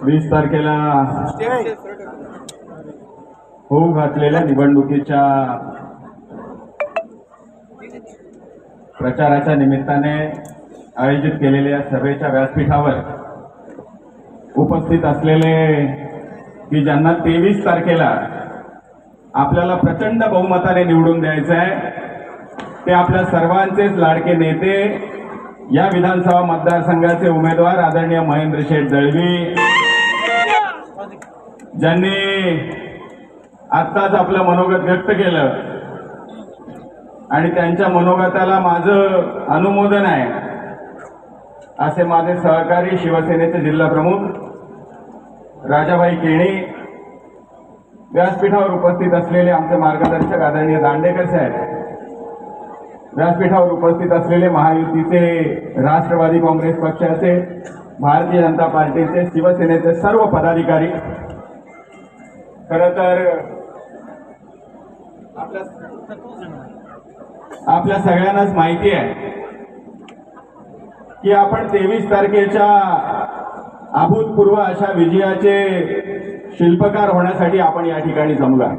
वीस तारखेला होऊ घातलेल्या निवडणुकीच्या प्रचाराच्या निमित्ताने आयोजित केलेल्या सभेच्या व्यासपीठावर उपस्थित असलेले की ज्यांना 23 तारखेला आपल्याला प्रचंड बहुमताने निवडून द्यायचं आहे ते आपल्या सर्वांचेच लाडके नेते या विधानसभा मतदारसंघाचे उमेदवार आदरणीय महेंद्र शेठ दळवी, ज्यांनी आत्ताच आपलं मनोगत व्यक्त केलं आणि त्यांच्या मनोगताला माझं अनुमोदन आहे असे माझे सहकारी शिवसेनेचे जिल्हा प्रमुख राजाभाई केणी, व्यासपीठावर उपस्थित असलेले आमचे मार्गदर्शक आदरणीय दांडेकर साहेब, व्यासपीठावर उपस्थित असलेले महायुतीचे राष्ट्रवादी काँग्रेस पक्षाचे, भारतीय जनता पार्टीचे, शिवसेनेचे सर्व पदाधिकारी, खरं तर आपल्या सगळ्यांनाच माहिती आहे की आपण 23 तारखेच्या अभूतपूर्व अशा विजयाचे शिल्पकार होण्यासाठी आपण या ठिकाणी जमलो आहे.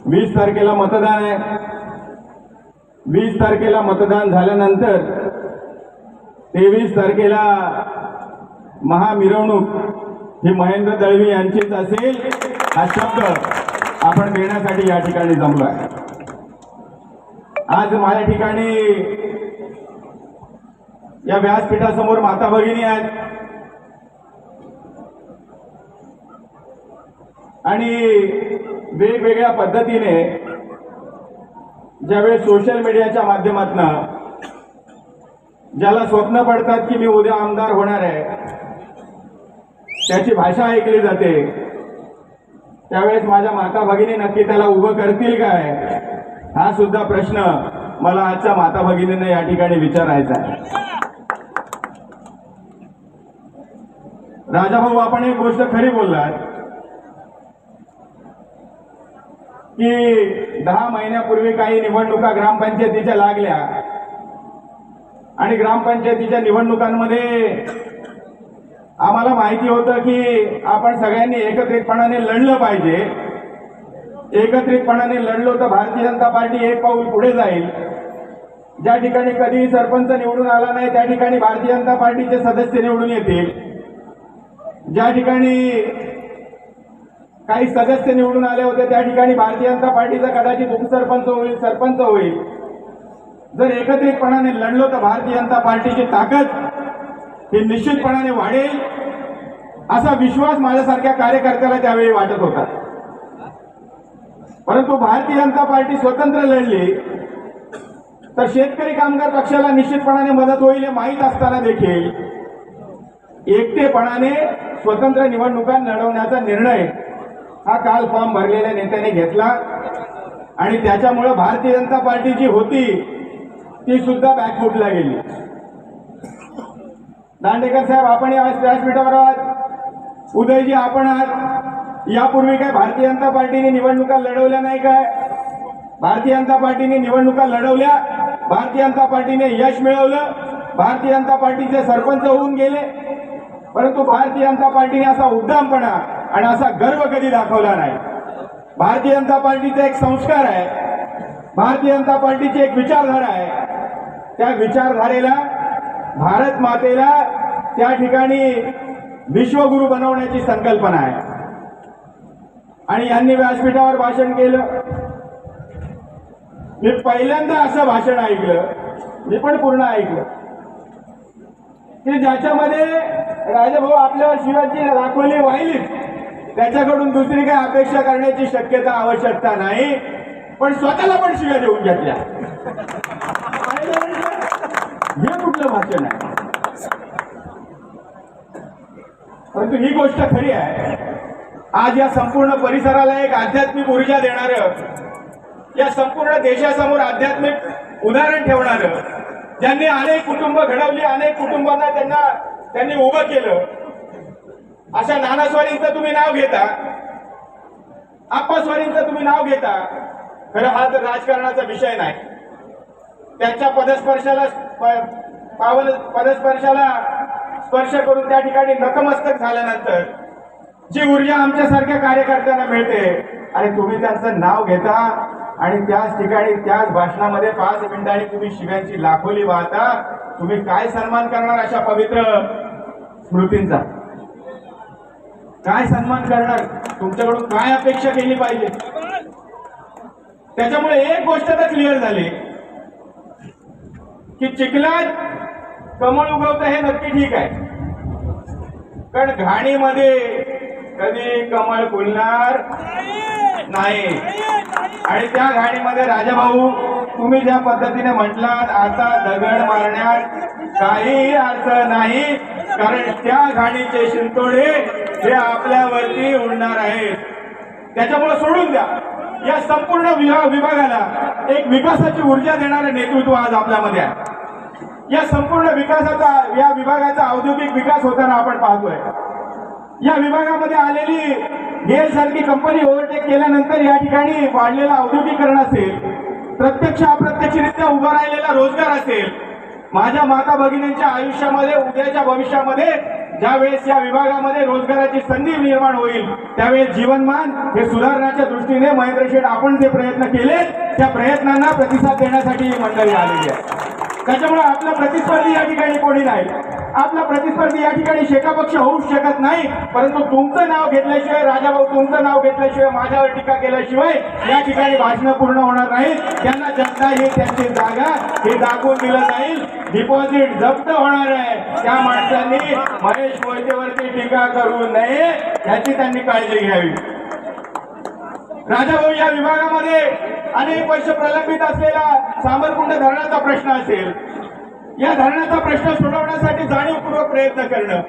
20 तारखेला मतदान आहे. 20 तारखेला मतदान झाल्यानंतर 23 तारखेला महामिरवणूक ही महेंद्र दळवी यांचीच असेल हा शब्द आपण देण्यासाठी या ठिकाणी जमलो आहे. आज माझ्या ठिकाणी या व्यासपीठासमोर माता भगिनी आहेत आणि वेगवेगळ्या पद्धतीने ज्यावेळेस सोशल मीडियाच्या माध्यमातून ज्याला स्वप्न पडतात की मी उद्या आमदार होणार आहे त्याची भाषा ऐकली जाते, त्यावेळेस माझ्या माता भगिनी नक्की त्याला उभं करतील काय हा सुद्धा प्रश्न मला आजच्या माता भगिनींना या ठिकाणी विचारायचा आहे. राजाभाऊ, आपण एक गोष्ट खरी बोललात की 10 महिन्यापूर्वी काही निवडणुका ग्रामपंचायतीच्या लागल्या आणि ग्रामपंचायतीच्या निवडणुकांमध्ये आम्हाला माहिती होतं की आपण सगळ्यांनी एकत्रितपणाने लढलं पाहिजे. एकत्रितपणाने लढलो तर भारतीय जनता पार्टी एक पाऊल पुढे जाईल. ज्या ठिकाणी कधी सरपंच निवडून आला नाही त्या ठिकाणी भारतीय जनता पार्टीचे सदस्य निवडून येतील. ज्या ठिकाणी काही सदस्य निवडून आले होते त्या ठिकाणी भारतीय जनता पार्टीचा कदाचित उपसरपंच होईल, सरपंच होईल. जर एकत्रितपणाने लढलो तर भारतीय जनता पार्टीची ताकद ही निश्चितपणाने वाढेल असा विश्वास माझ्यासारख्या कार्यकर्त्याला त्यावेळी वाटत होता. परंतु भारतीय जनता पार्टी स्वतंत्र लढली तर शेतकरी कामगार पक्षाला निश्चितपणाने मदत होईल हे माहीत असताना देखील एकटेपणाने स्वतंत्र निवडणुका लढवण्याचा निर्णय हा काल फॉर्म भरलेल्या नेत्याने घेतला आणि त्याच्यामुळे भारतीय जनता पार्टी जी होती ती सुद्धा बॅकफुटला गेली. दांडेकर साहेब, आपण आज व्यासपीठावर आहात, उदयजी आपण आहात. यापूर्वी काय भारतीय जनता पार्टीने निवडणुका लढवल्या नाही काय? भारतीय जनता पार्टीने निवडणुका लढवल्या, भारतीय जनता पार्टीने यश मिळवलं, भारतीय जनता पार्टीचे सरपंच होऊन गेले. परंतु भारतीय जनता पार्टीने असा उद्दामपणा आणि असा गर्व कधी दाखवला नाही. भारतीय जनता पार्टीचा एक संस्कार आहे, भारतीय जनता पार्टीची एक विचारधारा आहे. त्या विचारधारेला, भारत मातेला त्या ठिकाणी विश्वगुरु बनवण्याची संकल्पना आहे. आणि यांनी व्यासपीठावर भाषण केलं. मी पहिल्यांदा असं भाषण ऐकलं, मी पण पूर्ण ऐकलं, की ज्याच्यामध्ये राजाभाऊ आपल्यावर शिवाजी दाखवली वाहिली, त्याच्याकडून दुसरी काही अपेक्षा करण्याची शक्यता आवश्यकता नाही, पण स्वतःला पण शिव्या देऊन घेतल्या. हे कुठलं भाषण आहे? परंतु ही गोष्ट खरी आहे, आज या संपूर्ण परिसराला एक आध्यात्मिक ऊर्जा देणारं, या संपूर्ण देशासमोर आध्यात्मिक उदाहरण ठेवणारं, ज्यांनी अनेक कुटुंब घडवली, अनेक कुटुंबांना त्यांनी उभं केलं, अशा नानास्वारींचं तुम्ही नाव घेता, आप्पास्वारींचं तुम्ही नाव घेता. खरं हा तर राजकारणाचा विषय नाही. त्यांच्या पदस्पर्शाला पावन पदस्पर्शाला स्पर्श करून त्या ठिकाणी नतमस्तक झाल्यानंतर जी ऊर्जा आमच्यासारख्या कार्यकर्त्यांना मिळते आणि तुम्ही त्यांचं नाव घेता आणि त्याच ठिकाणी त्याच भाषणामध्ये 5 मिनिटांनी तुम्ही शिव्यांची लाखोली वाहता, तुम्ही काय सन्मान करणार अशा पवित्र स्मृतींचा? काय सन्मान करणार? तुमच्याकडून काय अपेक्षा केली पाहिजे? त्याच्यामुळे एक गोष्ट तर क्लिअर झाली की चिखलात कमळ उगवतं हे नक्की ठीक आहे, पण घाणीमध्ये कधी कमळ फुलणार नाही. आणि त्या घाणीमध्ये राजाभाऊ तुम्ही ज्या पद्धतीने म्हटलात, आता दगड मारण्यात काहीही अर्थ नाही, कारण त्या घाणीचे शिंतोडे हे आपल्यावरती उडणार आहेत. त्याच्यामुळे सोडून द्या. या संपूर्ण विभागाला एक विकासाची ऊर्जा देणारे नेतृत्व आज आपल्यामध्ये आहे. या संपूर्ण विकासाचा, या विभागाचा औद्योगिक विकास होताना आपण पाहतोय. या विभागामध्ये आलेली गेल सारखी कंपनी ओव्हरटेक केल्यानंतर या ठिकाणी वाढलेलं औद्योगिकरण असेल, प्रत्यक्ष अप्रत्यक्षरित्या उभा राहिलेला रोजगार असेल, माझ्या माता भगिनींच्या आयुष्यामध्ये उद्याच्या भविष्यामध्ये ज्यावेळेस या विभागामध्ये रोजगाराची संधी निर्माण होईल त्यावेळेस जीवनमान हे सुधारण्याच्या दृष्टीने महेंद्र शेठ आपण जे प्रयत्न केले त्या प्रयत्नांना प्रतिसाद देण्यासाठी ही मंडळी आलेली आहे. त्याच्यामुळे आपला प्रतिस्पर्धी या ठिकाणी कोणी नाही. आपला प्रतिस्पर्धी या ठिकाणी शेका पक्ष होऊ शकत नाही, परंतु तुमचं नाव घेतल्याशिवाय, राजाभाऊ तुमचं नाव घेतल्याशिवाय, माझ्यावर टीका केल्याशिवाय या ठिकाणी भाषणं पूर्ण होणार नाहीत. त्यांना जनता ही त्यांची जागा हे दाखवून दिलं जाईल. डिपॉझिट जप्त होणार आहे. त्या माणसांनी महेश मोहितेवरती टीका करू नये याची त्यांनी काळजी घ्यावी. राजाभाऊ, या विभागामध्ये अनेक वर्ष प्रलंबित असलेला सामरकुंड धरणाचा प्रश्न असेल, या धरणाचा प्रश्न सोडवण्यासाठी जाणीवपूर्वक प्रयत्न करणं,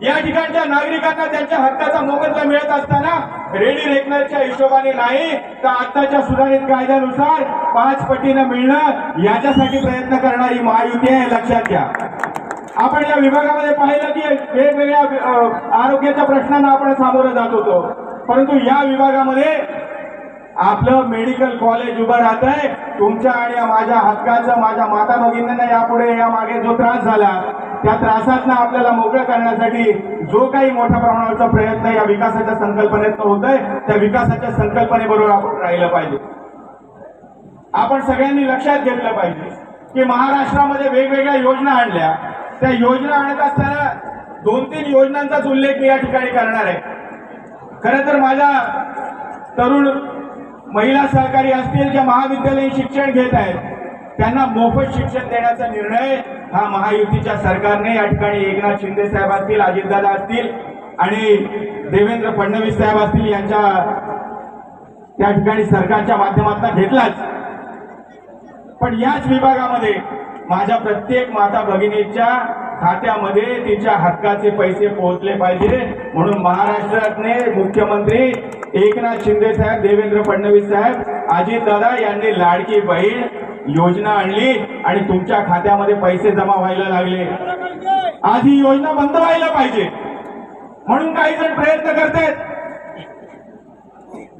या ठिकाणच्या नागरिकांना त्यांच्या हक्काचा मोबदला मिळत असताना रेडी रेकनरच्या हिशोबाने नाही तर आताच्या सुधारित कायद्यानुसार 5 पटीनं मिळणं याच्यासाठी प्रयत्न करणारी महायुती आहे, लक्षात घ्या. आपण या विभागामध्ये पाहिलं की वेगवेगळ्या आरोग्याच्या प्रश्नांना आपण सामोरं जात होतो, परंतु या विभागामध्ये आपलं मेडिकल कॉलेज उभं राहत आहे. तुमच्या आणि माझ्या हक्काचं, माझ्या माता भगिनींना यापुढे या मागे जो त्रास झाला त्या त्रासातनं आपल्याला मोकळं करण्यासाठी जो काही मोठ्या प्रमाणावरचा प्रयत्न या विकासाच्या संकल्पनेतनं होतोय त्या विकासाच्या संकल्पनेबरोबर आपण राहिलं पाहिजे. आपण सगळ्यांनी लक्षात घेतलं पाहिजे की महाराष्ट्रामध्ये वेगवेगळ्या योजना आणल्या. त्या योजना आणत असताना 2-3 योजनांचाच उल्लेख मी या ठिकाणी करणार आहे. खरं तर माझ्या तरुण महिला सहकारी असतील ज्या महाविद्यालयीन शिक्षण घेत आहेत त्यांना मोफत शिक्षण देण्याचा निर्णय हा महायुतीच्या सरकारने या ठिकाणी एकनाथ शिंदे साहेब असतील, अजितदादा असतील आणि देवेंद्र फडणवीस साहेब असतील यांच्या त्या ठिकाणी सरकारच्या माध्यमातून घेतलाच. पण याच विभागामध्ये माझ्या प्रत्येक माता भगिनीच्या खात्यामध्ये तिच्या हक्काचे पैसे पोहोचले पाहिजे म्हणून महाराष्ट्रातले मुख्यमंत्री एकनाथ शिंदे साहेब, देवेंद्र फडणवीस साहेब, अजितदादा यांनी लाडकी बहीण योजना आणली आणि तुमच्या खात्यामध्ये पैसे जमा व्हायला लागले. आज ही योजना बंद व्हायला पाहिजे म्हणून काही जण प्रयत्न करतात.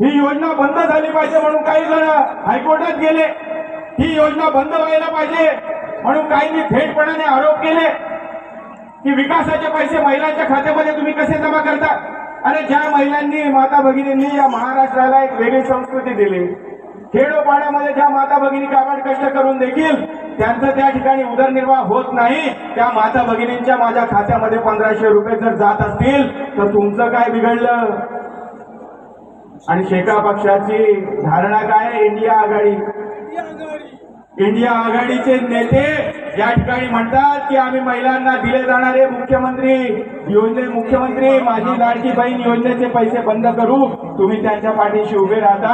ही योजना बंद झाली पाहिजे म्हणून काही जण हायकोर्टात गेले. ही योजना बंद व्हायला पाहिजे म्हणून काहींनी थेटपणाने आरोप केले की विकासाचे पैसे महिलांच्या खात्यामध्ये तुम्ही कसे जमा करता. अरे ज्या महिलांनी, माता भगिनींनी या महाराष्ट्राला एक वेगळी संस्कृती दिली, खेडोपाड्यामध्ये ज्या माता भगिनी काबाड कष्ट करून देखील त्यांचं त्या ठिकाणी उदरनिर्वाह होत नाही, त्या माता भगिनींच्या माझ्या खात्यामध्ये 1500 रुपये जर जात असतील तर तुमचं काय बिघडलं. आणि शेका पक्षाची धारणा काय? इंडिया आघाडी. इंडिया आघाडीचे नेते या ठिकाणी म्हणतात की आम्ही महिलांना दिले जाणारे मुख्यमंत्री माझी लाडकी बहीण योजनेचे पैसे बंद करू. तुम्ही त्यांच्या पाठीशी उभे राहता.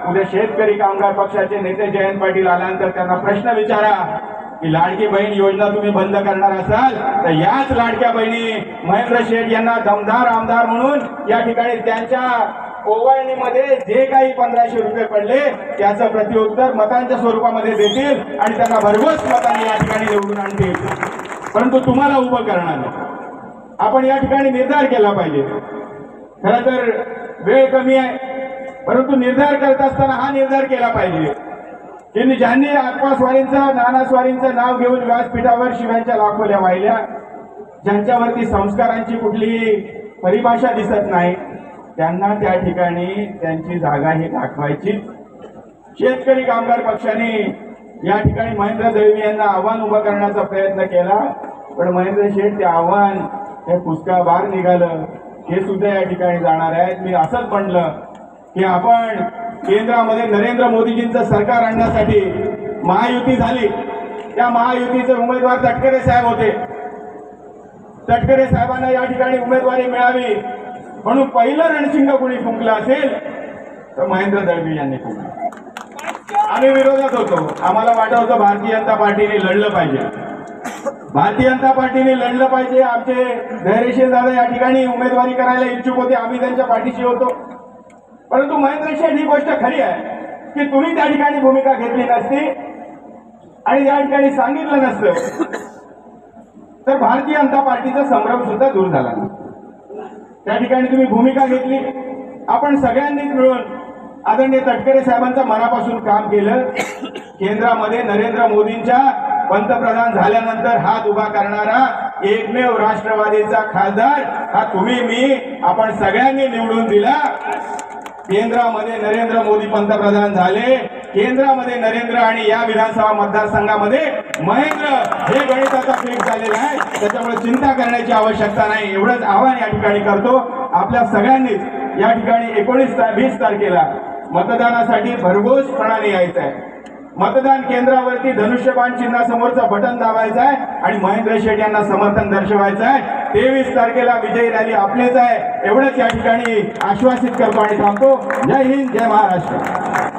उद्या शेतकरी कामगार पक्षाचे नेते जयंत पाटील आल्यानंतर त्यांना प्रश्न विचारा की लाडकी बहीण योजना तुम्ही बंद करणार असाल तर याच लाडक्या बहिणी महेंद्र शेठ यांना दमदार आमदार म्हणून या ठिकाणी त्यांच्या ओवाळणीमध्ये जे काही 1500 रुपये पडले त्याचं प्रत्युत्तर मतांच्या स्वरूपामध्ये देतील आणि त्यांना भरघोस मतांनी या ठिकाणी निवडून आणतील. परंतु तुम्हाला उभं करणार नाही. आपण या ठिकाणी निर्धार केला पाहिजे. खरं तर वेळ कमी आहे परंतु निर्धार करत असताना हा निर्धार केला पाहिजे की ज्यांनी आत्मास्वारींचं नानास्वारींचं नाव घेऊन व्यासपीठावर शिव्यांच्या लाखोल्या वाहिल्या, ज्यांच्यावरती संस्कारांची कुठलीही परिभाषा दिसत नाही, त्यांना त्या ठिकाणी त्यांची जागा ही दाखवायची. शेतकरी कामगार पक्षाने या ठिकाणी महेंद्र दळवी यांना आव्हान उभं करण्याचा प्रयत्न केला, पण महेंद्र शेठ ते आव्हान हे पुष्कळ बार निघालं. हे सुद्धा या ठिकाणी जाणार आहेत. मी असंच म्हणलं की आपण केंद्रामध्ये नरेंद्र मोदीजींचं सरकार आणण्यासाठी महायुती झाली. त्या महायुतीचे उमेदवार तटकरे साहेब होते. तटकरे साहेबांना या ठिकाणी उमेदवारी मिळावी म्हणून पहिलं रणशिंग कोणी फुंकलं असेल तर महेंद्र दळवी यांनी फुंकलं. आम्ही विरोधात होतो. आम्हाला वाटत होतं भारतीय जनता पार्टीने लढलं पाहिजे, भारतीय जनता पार्टीने लढलं पाहिजे. आमचे धैर्यशील दादा या ठिकाणी उमेदवारी करायला इच्छुक होते, आम्ही त्यांच्या पाठीशी होतो. परंतु महेंद्र शेठ ही गोष्ट खरी आहे की तुम्ही त्या ठिकाणी भूमिका घेतली नसती आणि या ठिकाणी सांगितलं नसतं तर भारतीय जनता पार्टीचा संभ्रम सुद्धा दूर झाला नाही. त्या ठिकाणी तुम्ही भूमिका घेतली. आपण सगळ्यांनीच मिळून आदरणीय तटकरे साहेबांचं मनापासून काम केलं. केंद्रामध्ये नरेंद्र मोदींच्या पंतप्रधान झाल्यानंतर हात उभा करणारा एकमेव राष्ट्रवादीचा खासदार हा तुम्ही मी आपण सगळ्यांनी निवडून दिला. केंद्रामध्ये नरेंद्र मोदी पंतप्रधान झाले, केंद्रामध्ये नरेंद्र आणि या विधानसभा मतदारसंघामध्ये महेंद्र हे गणिताचा फिक्स झालेला आहे. त्याच्यामुळे चिंता करण्याची आवश्यकता नाही. एवढंच आवाहन या ठिकाणी करतो. आपल्या सगळ्यांनीच या ठिकाणी 19-20 तारखेला मतदानासाठी भरघोसपणाने यायचं आहे. मतदान केंद्रावरती धनुष्यबाण चिन्हासमोरचं बटन दाबायचं आहे आणि महेंद्र शेठ यांना समर्थन दर्शवायचं आहे. 23 तारखेला विजयी रॅली आपलेच आहे एवढंच या ठिकाणी आश्वासित करतो आणि थांबतो. जय हिंद, जय महाराष्ट्र.